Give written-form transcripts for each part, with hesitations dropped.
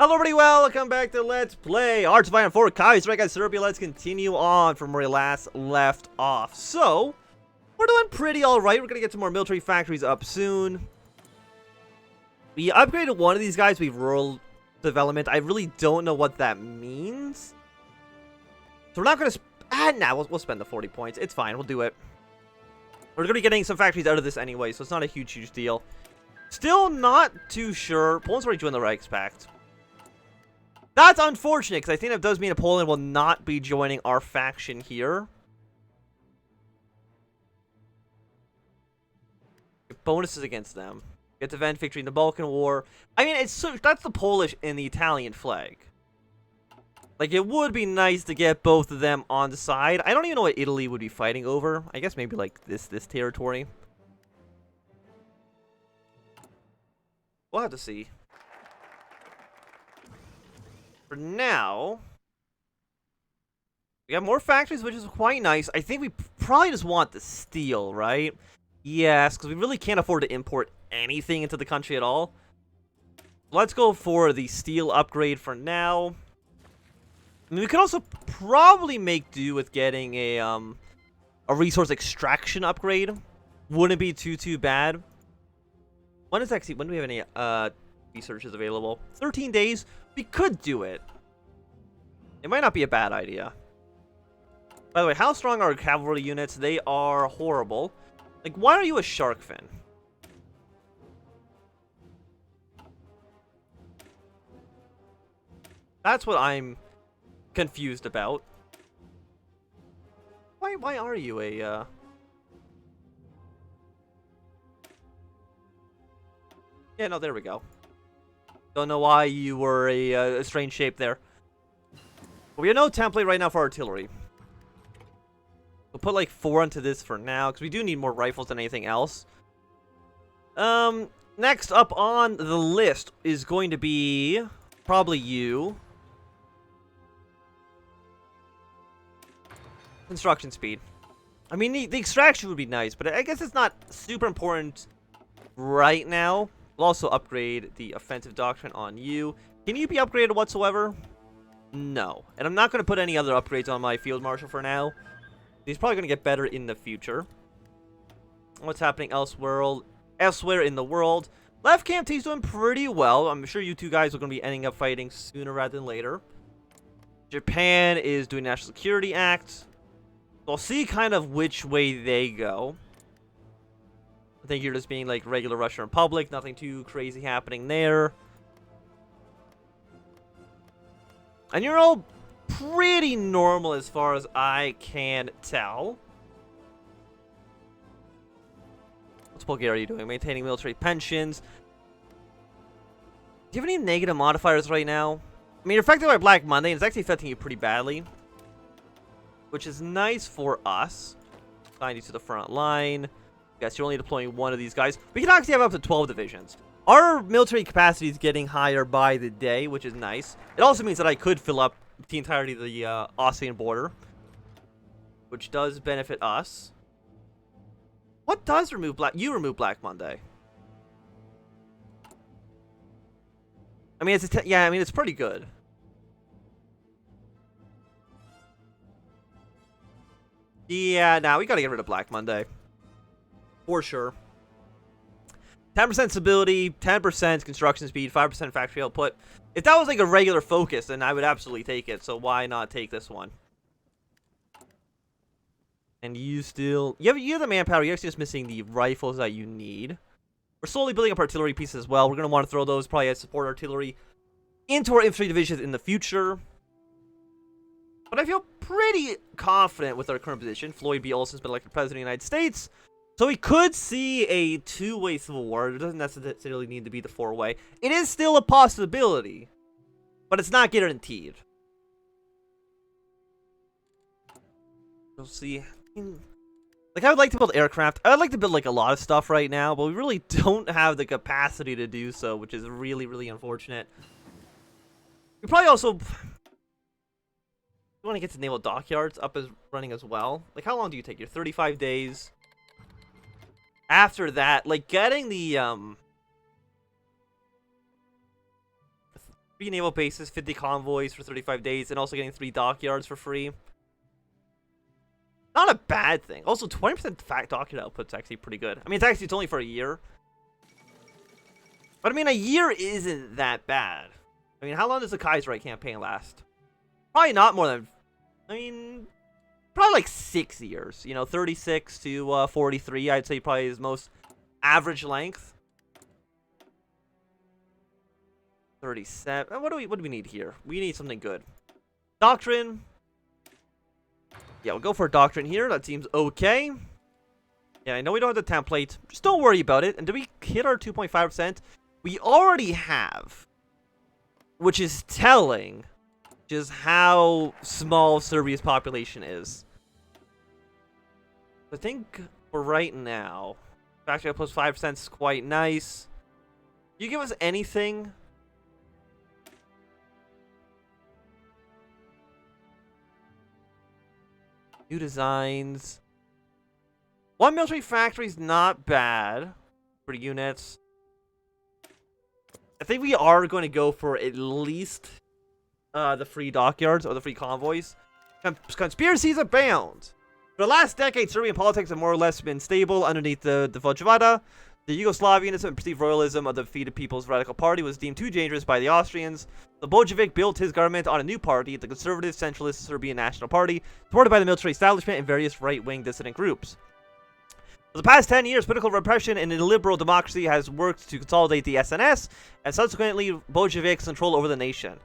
Hello everybody, welcome back to Let's Play HOI4 Kaiserreich Serbia. Let's continue on from where we last left off. So, we're doing pretty alright. We're going to get some more military factories up soon. We upgraded one of these guys. We've rural development. I really don't know what that means. So we're not going to... we'll spend the 40 points. It's fine. We'll do it. We're going to be getting some factories out of this anyway, so it's not a huge deal. Still not too sure. Poland's already joined the Reichspact. That's unfortunate, because I think that does mean that Poland will not be joining our faction here. Bonuses against them. Get to event victory in the Balkan War. I mean, that's the Polish and the Italian flag. Like, it would be nice to get both of them on the side. I don't even know what Italy would be fighting over. I guess maybe, like, this territory. We'll have to see. For now, we have more factories, which is quite nice. I think we probably just want the steel, right? Yes, because we really can't afford to import anything into the country at all. Let's go for the steel upgrade for now. I mean, we could also probably make do with getting a resource extraction upgrade. Wouldn't be too bad. When do we have any researches available? 13 days. We could do it. It might not be a bad idea. By the way, how strong are our cavalry units? They are horrible. Like, why are you a shark fin? That's what I'm confused about. Why are you a Yeah, no, there we go. Don't know why you were a strange shape there. But we have no template right now for artillery. We'll put like 4 into this for now, because we do need more rifles than anything else. Next up on the list is going to be probably you. Construction speed. I mean, the extraction would be nice, but I guess it's not super important right now. We'll also upgrade the offensive doctrine on you. Can you be upgraded whatsoever? No. And I'm not going to put any other upgrades on my field marshal for now. He's probably going to get better in the future. What's happening elsewhere in the world? Left Camp T's doing pretty well. I'm sure you two guys are going to be ending up fighting sooner rather than later. Japan is doing National Security Act. We'll see kind of which way they go. I think you're just being like regular Russian Republic. Nothing too crazy happening there. And you're all pretty normal as far as I can tell. What's Bulgaria doing? Maintaining military pensions. Do you have any negative modifiers right now? I mean, you're affected by Black Monday, and it's actually affecting you pretty badly. Which is nice for us. Assign you to the front line. Yes, you're only deploying one of these guys. We can actually have up to 12 divisions. Our military capacity is getting higher by the day, which is nice. It also means that I could fill up the entirety of the Austrian border, which does benefit us. What does remove Black? You remove Black Monday. I mean, yeah, I mean, it's pretty good. Yeah, now we gotta get rid of Black Monday. For sure. 10% stability, 10% construction speed, 5% factory output. If that was like a regular focus, then I would absolutely take it. So why not take this one? And you still... You have the manpower. You're actually just missing the rifles that you need. We're slowly building up artillery pieces as well. We're going to want to throw those probably as support artillery into our infantry divisions in the future. But I feel pretty confident with our current position. Floyd B. Olson's been elected president of the United States. So we could see a 2-way civil war. It doesn't necessarily need to be the 4-way. It is still a possibility, but it's not guaranteed. We'll see. Like, I would like to build aircraft. I would like to build, like, a lot of stuff right now, but we really don't have the capacity to do so, which is really unfortunate. We probably also... We want to get to naval dockyards up as running as well. Like, how long do you take? Your 35 days. After that, like, getting the 3 naval bases, 50 convoys for 35 days, and also getting 3 dockyards for free. Not a bad thing. Also, 20% fact dockyard output's actually pretty good. I mean, it's only for a year. But I mean, a year isn't that bad. I mean, how long does the Kaiserreich campaign last? Probably not more than, I mean, probably like 6 years. You know, 36 to 43, I'd say probably is most average length. 37. What do we need here? We need something good. Doctrine. Yeah, we'll go for a doctrine here. That seems okay. Yeah, I know we don't have the template. Just don't worry about it. And did we hit our 2.5%? We already have. Which is telling just how small Serbia's population is. I think for right now, factory plus 5% is quite nice. You give us anything? New designs. 1 military factory is not bad for units. I think we are going to go for at least the free dockyards or the free convoys. Conspiracies abound. For the last decade, Serbian politics have more or less been stable underneath the Vojvoda. The Yugoslavianism and perceived royalism of the defeated People's Radical Party was deemed too dangerous by the Austrians. The Bolshevik built his government on a new party, the conservative centralist Serbian National Party, supported by the military establishment and various right-wing dissident groups. For the past 10 years, political repression in a liberal democracy has worked to consolidate the SNS and subsequently Bolsheviks' control over the nation.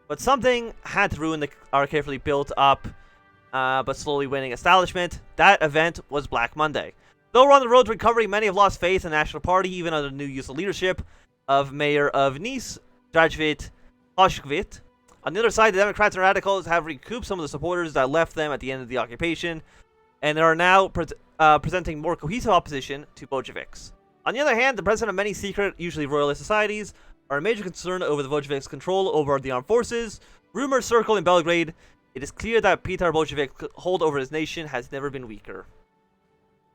But something had to ruin our carefully built up but slowly winning establishment. That event was Black Monday. Though we're on the road to recovery, many have lost faith in the National Party, even under the new youthful leadership of Mayor of Nice, Dražvit Hošković. On the other side, the Democrats and radicals have recouped some of the supporters that left them at the end of the occupation, and they are now presenting more cohesive opposition to Bolsheviks. On the other hand, the president of many secret, usually royalist societies, are a major concern over the Bolsheviks' control over the armed forces. Rumors circle in Belgrade. It is clear that Petar Bolshevik's hold over his nation has never been weaker.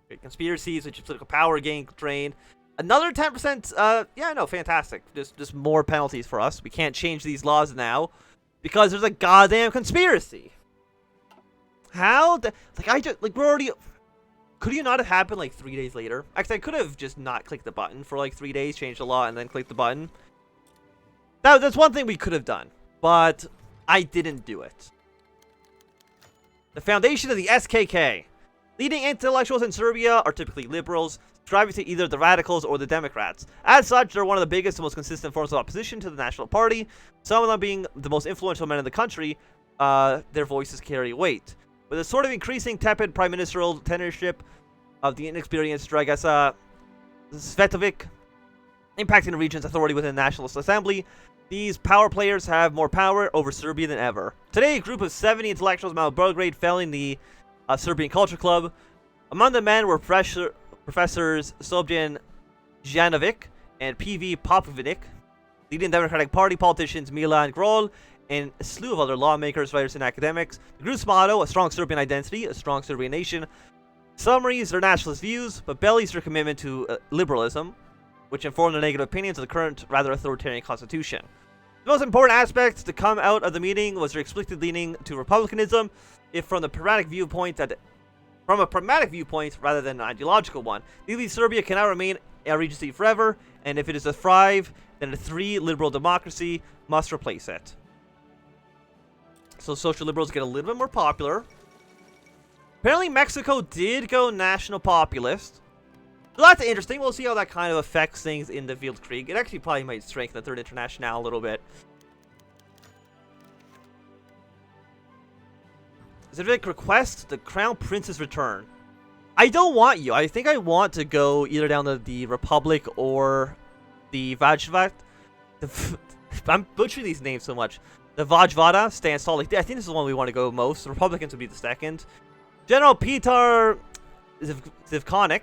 Great conspiracies, which is political power getting drained. Another 10%, yeah, no, fantastic. Just more penalties for us. We can't change these laws now because there's a goddamn conspiracy. How? We're already... Could you not have happened like 3 days later? Actually, I could have just not clicked the button for like 3 days, changed the law, and then clicked the button. That's one thing we could have done, but I didn't do it. The foundation of the SKK. Leading intellectuals in Serbia are typically liberals, subscribing to either the radicals or the Democrats. As such, they're one of the biggest and most consistent forms of opposition to the National Party. Some of them being the most influential men in the country, their voices carry weight. With a sort of increasing tepid prime ministerial tenureship of the inexperienced Dragiša Svetovic, impacting the region's authority within the Nationalist Assembly, these power players have more power over Serbia than ever. Today, a group of 70 intellectuals met at Belgrade, felling the Serbian Culture Club. Among the men were Professors Sobjan Janovic and P.V. Popovic, leading Democratic Party politicians Milan Grol, and a slew of other lawmakers, writers, and academics. The group's motto, a strong Serbian identity, a strong Serbian nation, summaries their nationalist views, but bellies their commitment to liberalism, which inform their negative opinions of the current, rather authoritarian constitution. The most important aspect to come out of the meeting was their explicit leaning to republicanism, if from a pragmatic viewpoint rather than an ideological one. Legally, Serbia cannot remain a regency forever, and if it is to thrive, then a 3 liberal democracy must replace it. So social liberals get a little bit more popular. Apparently Mexico did go national populist. So that's interesting. We'll see how that kind of affects things in the Weltkrieg. It actually probably might strengthen the Third International a little bit. Specific request, the Crown Prince's return. I don't want you. I think I want to go either down to the Republic or the Vojvoda. I'm butchering these names so much. The Vojvoda stands tall. I think this is the one we want to go most. The Republicans would be the second. General Petar Zivkovic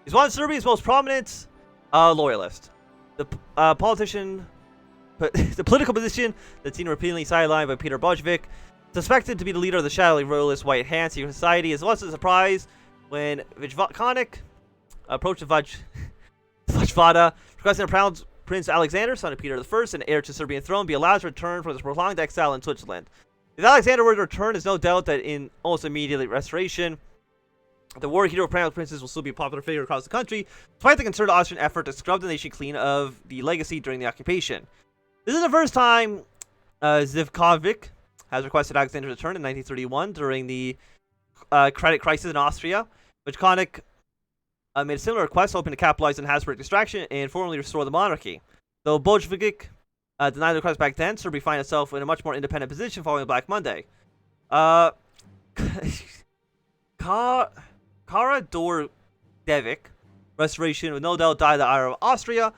is one of Serbia's most prominent loyalists. The political position that's seen repeatedly sidelined by Petar Bolshevik, suspected to be the leader of the shadowy royalist White Hand secret society, is less a surprise when Vojvoda approached the Vojvoda, requesting a Prince Alexander, son of Peter I and heir to the Serbian throne, be allowed to return from his prolonged exile in Switzerland. If Alexander were to return, there's no doubt that in almost immediate restoration, the war hero Crown Princes will still be a popular figure across the country, despite the concerted Austrian effort to scrub the nation clean of the legacy during the occupation. This is the first time Zivkovic has requested Alexander's return in 1931 during the credit crisis in Austria, which Konik made a similar request, hoping to capitalize on Habsburg distraction and formally restore the monarchy. Though Bolshevik denied the request back then, Serbia found itself in a much more independent position following Black Monday. Karađorđević restoration will no doubt die the ire of Austria,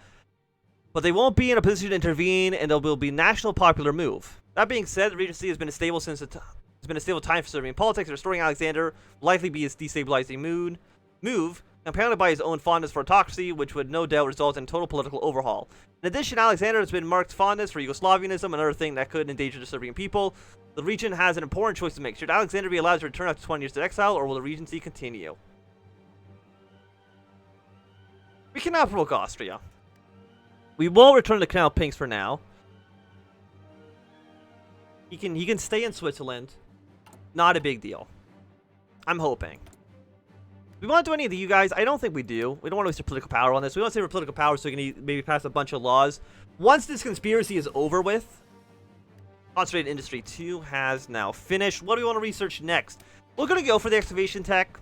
but they won't be in a position to intervene, and there will be a national popular move. That being said, the Regency has been a stable time for Serbian politics. Restoring Alexander will likely be his destabilizing move, compounded by his own fondness for autocracy, which would no doubt result in total political overhaul. In addition, Alexander has been marked fondness for Yugoslavianism, another thing that could endanger the Serbian people. The region has an important choice to make. Should Alexander be allowed to return after 20 years of exile, or will the Regency continue? We cannot provoke Austria. We won't return to Canal Pinks for now. He can stay in Switzerland. Not a big deal. I'm hoping. Do we want to do any of you guys? I don't think we do. We don't want to waste our political power on this. We want to save our political power so we can maybe pass a bunch of laws. Once this conspiracy is over with, Consolidated Industry 2 has now finished. What do we want to research next? We're going to go for the excavation tech.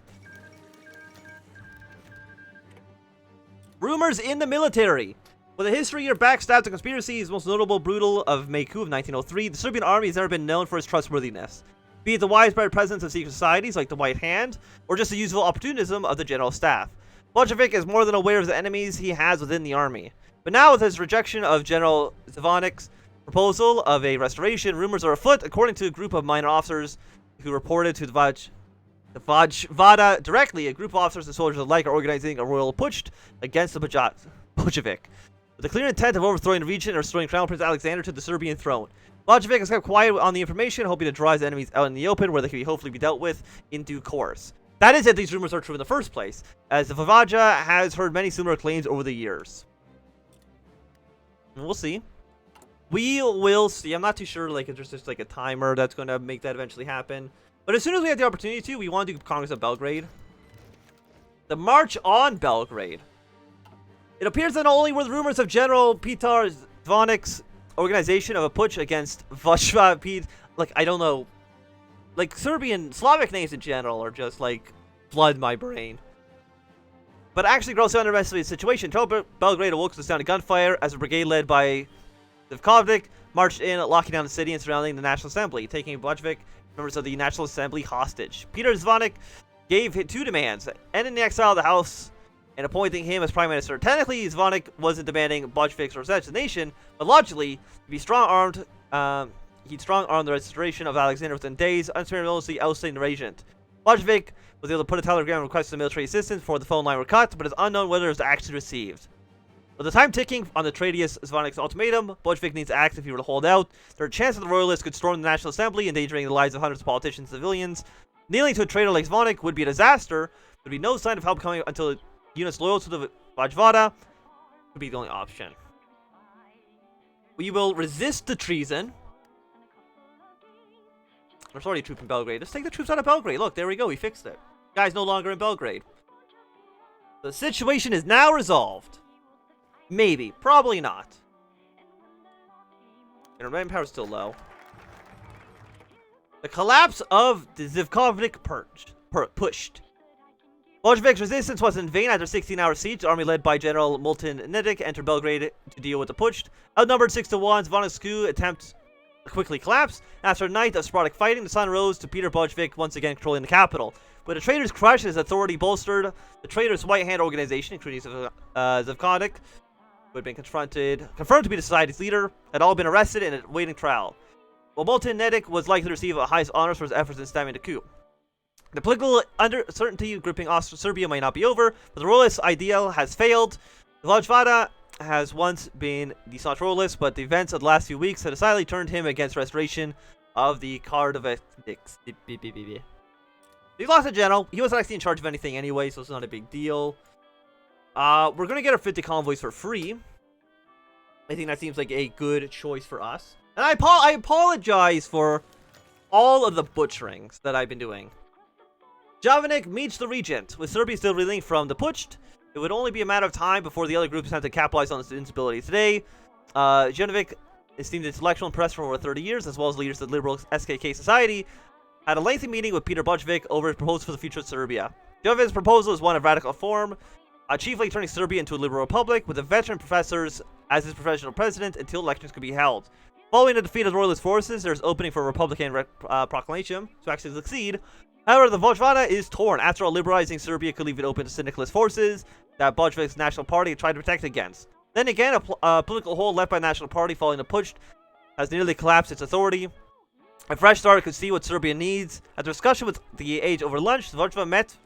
Rumors in the military. With a history of backstabs and conspiracies, most notable brutal of May coup of 1903, the Serbian army has never been known for its trustworthiness. Be it the widespread presence of secret societies like the White Hand, or just the useful opportunism of the general staff. Bolshevik is more than aware of the enemies he has within the army. But now with his rejection of General Zvonik's proposal of a restoration, rumors are afoot, according to a group of minor officers who reported to the Vojvoda directly. A group of officers and soldiers alike are organizing a royal putsch against the Bolshevik, with the clear intent of overthrowing the region and restoring Crown Prince Alexander to the Serbian throne. Bolshevik has kept quiet on the information, hoping to draw his enemies out in the open, where they can hopefully be dealt with in due course. That is if these rumors are true in the first place, as the Vojvoda has heard many similar claims over the years. And we'll see. We will see. I'm not too sure, like, if there's just like a timer that's going to make that eventually happen. But as soon as we have the opportunity to, we want to do Congress of Belgrade. The March on Belgrade. It appears that not only were the rumors of General Petar Zvonik's organization of a putsch against Vojvoda, like, I don't know, like, Serbian, Slavic names in general are just, like, flood my brain. But actually grossly underestimated the situation. Total Belgrade awoke to the sound of gunfire as a brigade led by Zivkovic marched in, locking down the city and surrounding the National Assembly, taking Bolshevik members of the National Assembly hostage. Peter Zvonik gave 2 demands: ending the exile of the House and appointing him as Prime Minister. Technically, Zvonik wasn't demanding Bolshevik's resignation, but logically, he'd strong-armed the restoration of Alexander within days, unceremoniously ousting the regent. Bolshevik was able to put a telegram requesting military assistance before the phone line were cut, but it's unknown whether it was actually received. With the time ticking on the Traidius Zvonik's ultimatum, Bolshevik needs to act if he were to hold out. There are chances the royalists could storm the National Assembly, endangering the lives of hundreds of politicians and civilians. Kneeling to a traitor like Zvonik would be a disaster. There would be no sign of help coming until units loyal to the Vojvoda would be the only option. We will resist the treason. There's already a troop in Belgrade. Let's take the troops out of Belgrade. Look, there we go. We fixed it. Guy's no longer in Belgrade. The situation is now resolved. Maybe. Probably not. And our manpower is still low. The collapse of the Zivkovic pushed. Bolshevik's resistance was in vain. After a 16-hour siege, the army led by General Multin Nedic entered Belgrade to deal with the putsch. Outnumbered 6-1, Zvonik's coup attempt quickly collapsed. After a night of sporadic fighting, the sun rose to Peter Bolshevik once again controlling the capital. With the traitors crushed and his authority bolstered, the traitors' White Hand organization, including Zivkovic, who had been confirmed to be the society's leader, had all been arrested and awaiting trial. While Multin Nedic was likely to receive the highest honors for his efforts in stemming the coup. The political uncertainty gripping Serbia might not be over, but the royalist ideal has failed. The Vojvoda has once been the staunch royalist, but the events of the last few weeks have decidedly turned him against restoration of the Kaiserreich. He lost a general. He wasn't actually in charge of anything anyway, so it's not a big deal. We're going to get our 50 convoys for free. I think that seems like a good choice for us. And I apologize for all of the butcherings that I've been doing. Jovanik meets the regent. With Serbia still reeling from the putsch, it would only be a matter of time before the other groups had to capitalize on this instability. Today, Jovanik, esteemed intellectual and press for over 30 years, as well as leaders of the liberal SKK society, had a lengthy meeting with Peter Bojovic over his proposal for the future of Serbia. Jovanik's proposal is one of radical form, chiefly turning Serbia into a liberal republic, with the veteran professors as his professional president until elections could be held. Following the defeat of the royalist forces, there's opening for a Republican proclamation to actually succeed. However, the Vojvoda is torn. After all, liberalizing Serbia could leave it open to syndicalist forces that Bojovic's National Party tried to protect against. Then again, a political hole left by the National Party following the putsch has nearly collapsed its authority. A fresh start could see what Serbia needs. After discussion with the age over lunch, the Vojvoda met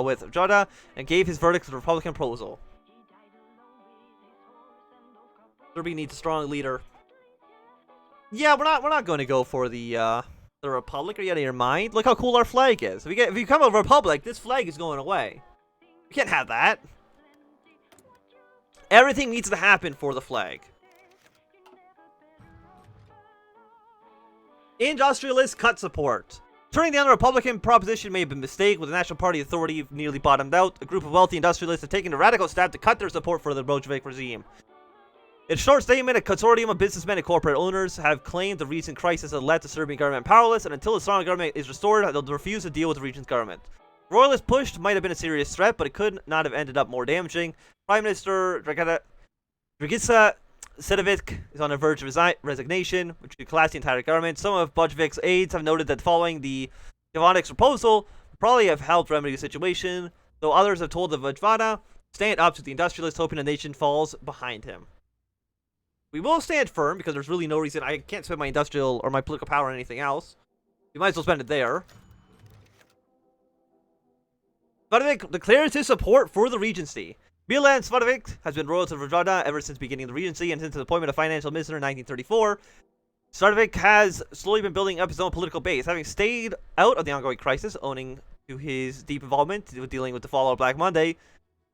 with Joda and gave his verdict to the Republican proposal. Serbia needs a strong leader. Yeah, we're not going to go for the Republic. Are you out of your mind? Look how cool our flag is. If you become a Republic, this flag is going away. We can't have that. Everything needs to happen for the flag. Industrialists cut support. Turning down the Republican proposition may have been a mistake. With the National Party authority nearly bottomed out, a group of wealthy industrialists have taken a radical step to cut their support for the Bojovic regime. In a short statement, a consortium of businessmen and corporate owners have claimed the recent crisis has led the Serbian government powerless, and until a strong government is restored, they'll refuse to deal with the region's government. The royalist push might have been a serious threat, but it could not have ended up more damaging. Prime Minister Dragica Sedovic is on the verge of resignation, which could collapse the entire government. Some of Bojovic's aides have noted that following the Jovanik's proposal would probably have helped remedy the situation, though others have told the Vojvoda stand up to the industrialists, hoping the nation falls behind him. We will stand firm because there's really no reason. I can't spend my industrial or my political power on anything else. We might as well spend it there. Svardovic declares his support for the regency. Milan Svardovic has been royal to Vojvoda ever since beginning of the regency and since the appointment of financial minister in 1934. Svardovic has slowly been building up his own political base, having stayed out of the ongoing crisis, owing to his deep involvement with dealing with the fallout of Black Monday.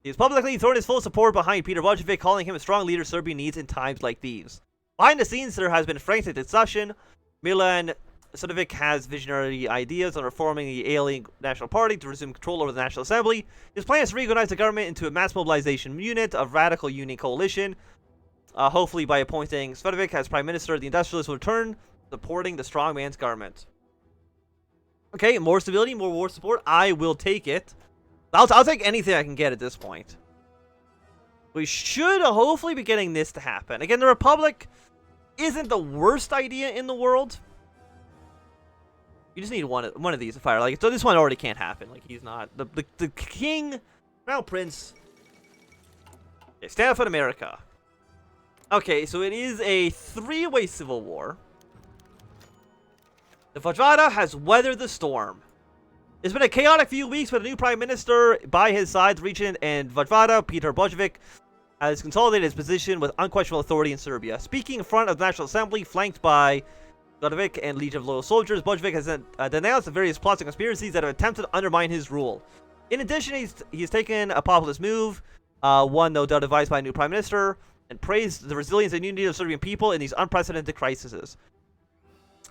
He has publicly thrown his full support behind Peter Bojovic, calling him a strong leader Serbia needs in times like these. Behind the scenes, there has been frantic discussion. Milan Svardovic has visionary ideas on reforming the ailing National Party to resume control over the National Assembly. His plan is to reorganize the government into a mass mobilization unit of radical union coalition. Hopefully by appointing Svardovic as Prime Minister, the industrialists will return, supporting the strongman's government. Okay, more stability, more war support. I will take it. I'll take anything I can get at this point. We should hopefully be getting this to happen. Again, the Republic isn't the worst idea in the world. You just need one of these to fire. Like, so this one already can't happen. Like, he's not the king, Crown Prince. Okay, stand up for America. Okay, so it is a three-way civil war. The Vojvoda has weathered the storm. It's been a chaotic few weeks with a new prime minister by his side. The regent and Vojvoda, Peter Bojovic, has consolidated his position with unquestionable authority in Serbia. Speaking in front of the National Assembly, flanked by Godovic and Legion of Loyal Soldiers, Bojovic has denounced the various plots and conspiracies that have attempted to undermine his rule. In addition, he's taken a populist move, one no doubt advised by a new prime minister, and praised the resilience and unity of Serbian people in these unprecedented crises.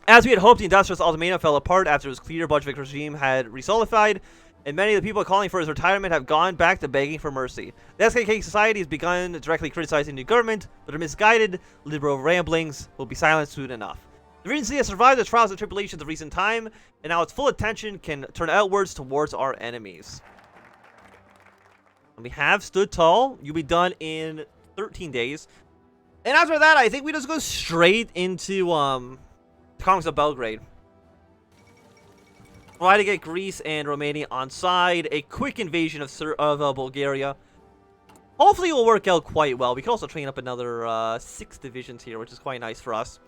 As we had hoped, the industrialist ultimatum fell apart after it was clear Bojovic's regime had resolidified, and many of the people calling for his retirement have gone back to begging for mercy. The SKK society has begun directly criticizing the new government, but their misguided liberal ramblings will be silenced soon enough. The regency has survived the trials and tribulations of recent time, and now its full attention can turn outwards towards our enemies. And we have stood tall. You'll be done in 13 days. And after that, I think we just go straight into Congress of Belgrade. Try to get Greece and Romania on side. A quick invasion of Bulgaria. Hopefully it will work out quite well. We can also train up another 6 divisions here, which is quite nice for us.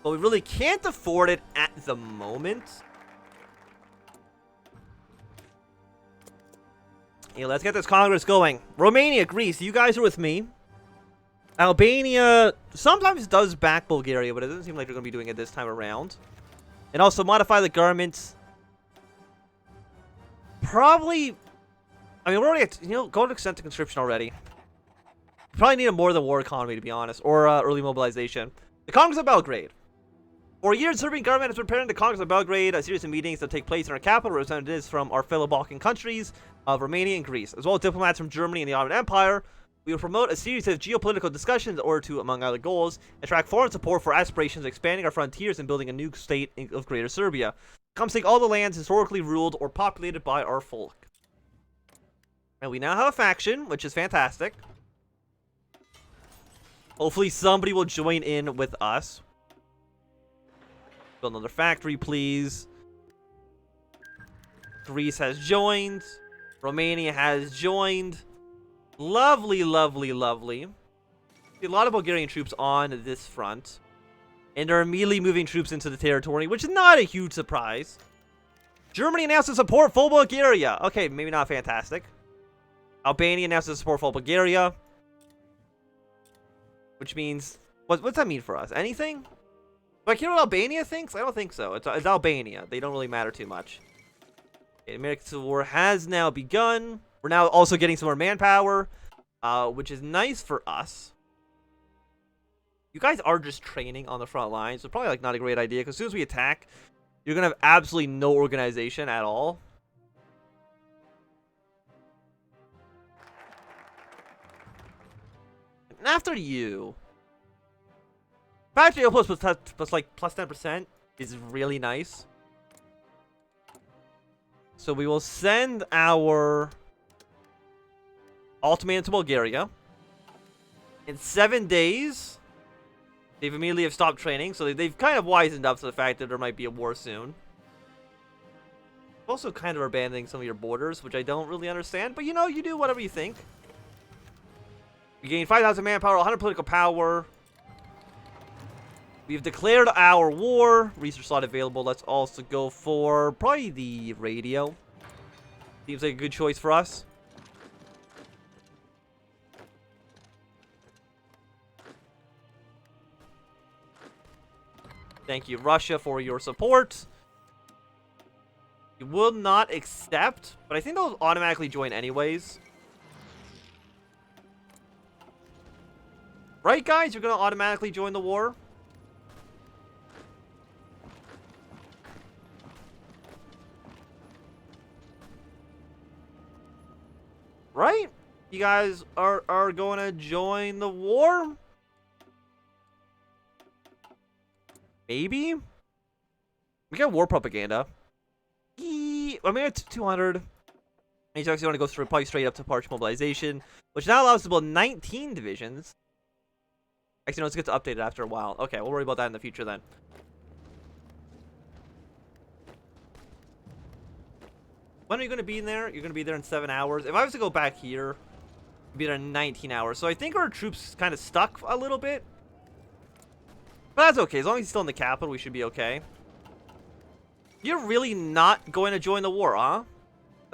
But we really can't afford it at the moment. Yeah, let's get this Congress going. Romania, Greece, you guys are with me. Albania sometimes does back Bulgaria, but it doesn't seem like they're going to be doing it this time around. And also modify the garments. Probably, I mean, we're already at, go to consent to conscription already. probably need a more than war economy, to be honest, or early mobilization. The Congress of Belgrade. For years, the Serbian government has been preparing the Congress of Belgrade, a series of meetings that take place in our capital, representatives from our fellow Balkan countries of Romania and Greece, as well as diplomats from Germany and the Ottoman Empire. We will promote a series of geopolitical discussions in order to, among other goals, attract foreign support for aspirations of expanding our frontiers and building a new state of Greater Serbia. Comes take all the lands historically ruled or populated by our folk. And we now have a faction, which is fantastic. Hopefully somebody will join in with us. Build another factory, please. Greece has joined. Romania has joined. Lovely, lovely, lovely. A lot of Bulgarian troops on this front. And they're immediately moving troops into the territory, which is not a huge surprise. Germany announces support for Bulgaria. Okay, maybe not fantastic. Albania announces support for Bulgaria. Which means... What's that mean for us? Anything? Do I care what Albania thinks? I don't think so. It's Albania. They don't really matter too much. Okay, American Civil War has now begun. We're now also getting some more manpower, which is nice for us. You guys are just training on the front lines, so probably like not a great idea, because as soon as we attack, you're going to have absolutely no organization at all. And after you... Factory output plus like plus 10% is really nice. So we will send our ultimatum to Bulgaria. In 7 days, they've immediately have stopped training, so they've kind of wisened up to the fact that there might be a war soon. Also kind of abandoning some of your borders, which I don't really understand, but you know, you do whatever you think. We gain 5,000 manpower, 100 political power. We've declared our war. Research slot available. Let's also go for probably the radio. Seems like a good choice for us. Thank you, Russia, for your support. You will not accept, but I think they'll automatically join anyways. Right, guys? You're going to automatically join the war? Right? You guys are going to join the war? Maybe? We got war propaganda. I mean, it's 200. And you actually want to go through probably straight up to partial mobilization, which now allows us to build 19 divisions. Actually, no, it's good to update it after a while. Okay, we'll worry about that in the future then. When are you going to be in there? You're going to be there in 7 hours. If I was to go back here, I'd be there in 19 hours. So I think our troops kind of stuck a little bit. But that's okay. As long as he's still in the capital, we should be okay. You're really not going to join the war, huh?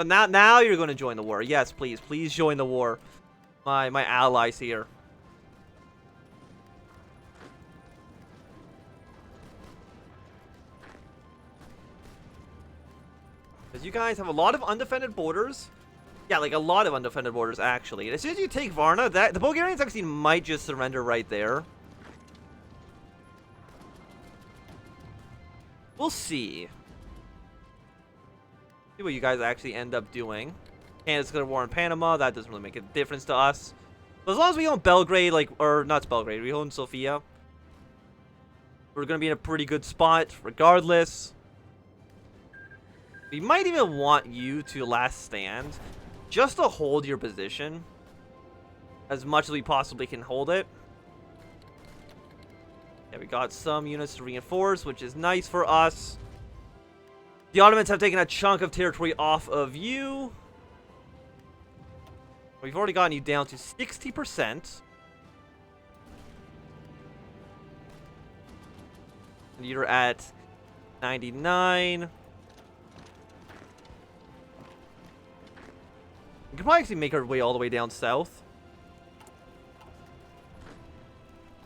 Now you're going to join the war. Yes, please. Please join the war. My allies here. Because you guys have a lot of undefended borders. Yeah, like a lot of undefended borders, actually. And as soon as you take Varna, the Bulgarians actually might just surrender right there. We'll see. See what you guys actually end up doing. Canada's going to war in Panama. That doesn't really make a difference to us. But as long as we own Belgrade, or not Belgrade, we own Sofia, we're going to be in a pretty good spot regardless. We might even want you to last stand just to hold your position as much as we possibly can hold it. Yeah, we got some units to reinforce, which is nice for us. The Ottomans have taken a chunk of territory off of you. We've already gotten you down to 60%. And you're at 99. We can probably actually make our way all the way down south.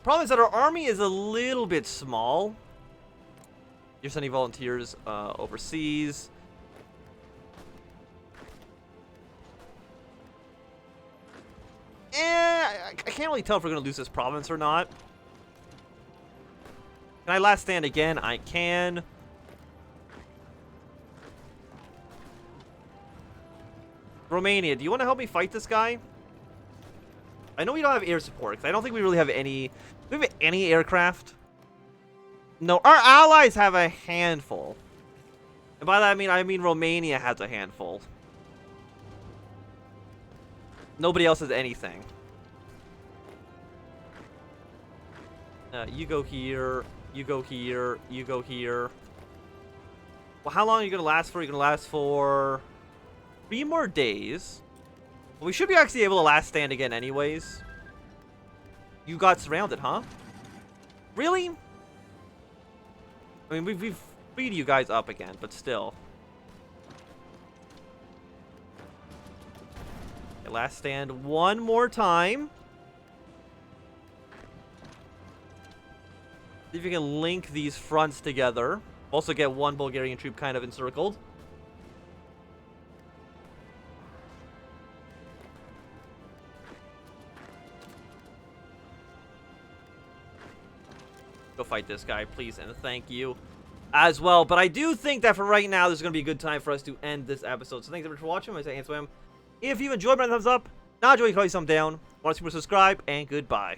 Problem is that our army is a little bit small. You're sending volunteers overseas. can't really tell if we're gonna lose this province or not. Can I last stand again? I can. Romania, do you want to help me fight this guy? I know we don't have air support, because I don't think we really have any... Do we have any aircraft? No, our allies have a handful. And by that I mean Romania has a handful. Nobody else has anything. You go here, you go here, you go here. Well, how long are you going to last for? You're going to last for 3 more days. Well, we should be actually able to last stand again anyways. You got surrounded, huh? Really? I mean, we've freed you guys up again, but still. Okay, last stand one more time. See if you can link these fronts together. Also get one Bulgarian troop kind of encircled. Go fight this guy, please, and thank you as well. But I do think that for right now, this is going to be a good time for us to end this episode. So thanks everyone for watching. I say Swim. If you enjoyed, my thumbs up. Not enjoyed, you can always thumb down. Want to subscribe, and goodbye.